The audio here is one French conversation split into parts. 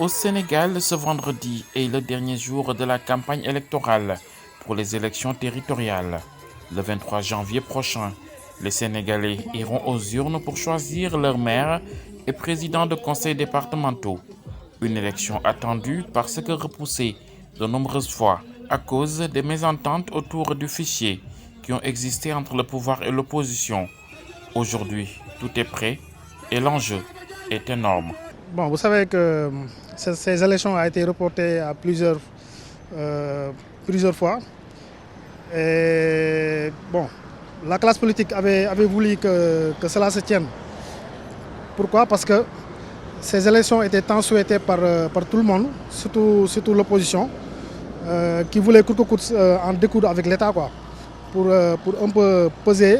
Au Sénégal, ce vendredi est le dernier jour de la campagne électorale pour les élections territoriales. Le 23 janvier prochain, les Sénégalais iront aux urnes pour choisir leur maire et président de conseils départementaux. Une élection attendue parce que repoussée de nombreuses fois à cause des mésententes autour du fichier qui ont existé entre le pouvoir et l'opposition. Aujourd'hui, tout est prêt et l'enjeu est énorme. Bon, vous savez que ces élections ont été reportées à plusieurs fois. Et bon, la classe politique avait voulu que cela se tienne. Pourquoi? Parce que ces élections étaient tant souhaitées par tout le monde, surtout l'opposition, qui voulait coûte que coûte en découdre avec l'État, quoi, pour un peu peser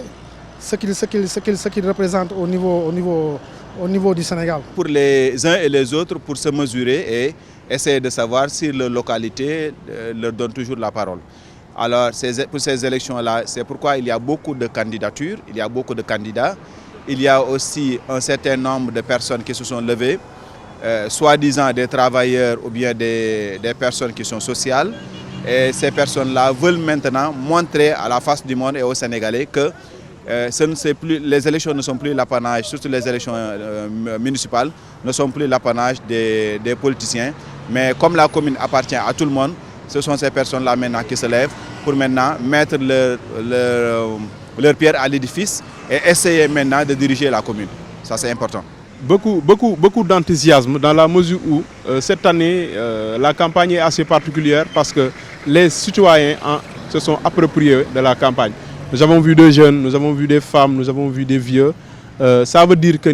ce qu'il représente au niveau du Sénégal. Pour les uns et les autres, pour se mesurer et essayer de savoir si leur localité leur donne toujours la parole. Alors pour ces élections-là, c'est pourquoi il y a beaucoup de candidatures, il y a beaucoup de candidats. Il y a aussi un certain nombre de personnes qui se sont levées, soi-disant des travailleurs ou bien des personnes qui sont sociales. Et ces personnes-là veulent maintenant montrer à la face du monde et aux Sénégalais que les élections ne sont plus l'apanage, surtout les élections municipales, ne sont plus l'apanage des politiciens. Mais comme la commune appartient à tout le monde, ce sont ces personnes-là maintenant qui se lèvent pour maintenant mettre leur pierre à l'édifice et essayer maintenant de diriger la commune. Ça, c'est important. Beaucoup d'enthousiasme dans la mesure où cette année, la campagne est assez particulière parce que les citoyens se sont appropriés de la campagne. Nous avons vu des jeunes, nous avons vu des femmes, nous avons vu des vieux. Ça veut dire que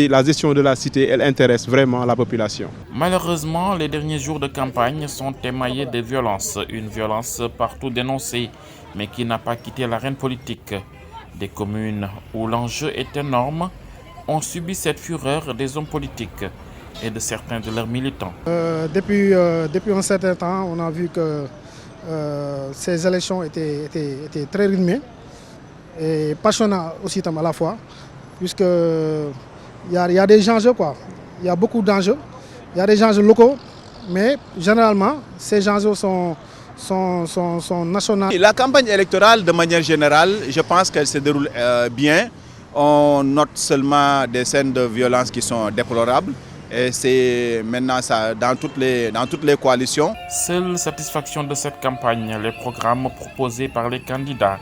la gestion de la cité, elle intéresse vraiment la population. Malheureusement, les derniers jours de campagne sont émaillés de violence. Une violence partout dénoncée, mais qui n'a pas quitté l'arène politique. Des communes où l'enjeu est énorme ont subi cette fureur des hommes politiques et de certains de leurs militants. Depuis un certain temps, on a vu que ces élections étaient très rythmées et passionnantes aussi à la fois, puisqu'il y a des enjeux, quoi. Il y a beaucoup d'enjeux. Il y a des enjeux locaux, mais généralement, ces enjeux sont nationaux. La campagne électorale, de manière générale, je pense qu'elle se déroule bien. On note seulement des scènes de violence qui sont déplorables. Et c'est maintenant ça dans toutes les coalitions. Seule satisfaction de cette campagne, les programmes proposés par les candidats.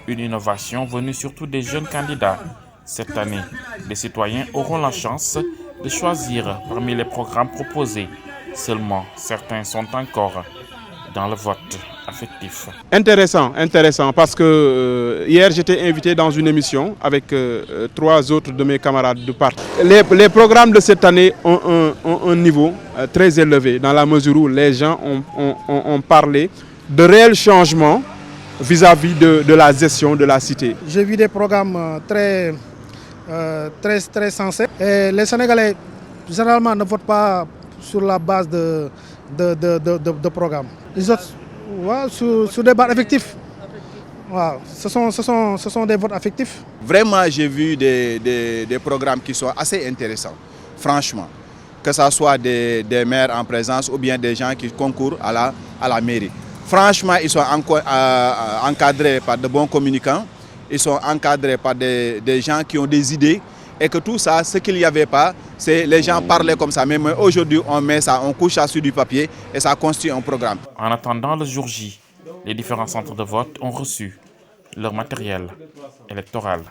Une innovation venue surtout des jeunes candidats. Cette année, les citoyens auront la chance de choisir parmi les programmes proposés. Seulement, certains sont encore dans le vote affectif. Intéressant parce que hier j'étais invité dans une émission avec 3 autres de mes camarades de parti. Les programmes de cette année ont un niveau très élevé dans la mesure où les gens ont parlé de réels changements vis-à-vis de la gestion de la cité. J'ai vu des programmes très sensés. Et les Sénégalais, généralement, ne votent pas sur la base de programmes. Ils votent sur des votes affectifs. Wow. Ce sont des votes affectifs. Vraiment, j'ai vu des programmes qui sont assez intéressants, franchement. Que ce soit des maires en présence ou bien des gens qui concourent à la mairie. Franchement, ils sont encadrés par de bons communicants, ils sont encadrés par des gens qui ont des idées et que tout ça, ce qu'il n'y avait pas, c'est les gens parlaient comme ça. Mais aujourd'hui, on met ça, on couche ça sur du papier et ça constitue un programme. En attendant le jour J, les différents centres de vote ont reçu leur matériel électoral.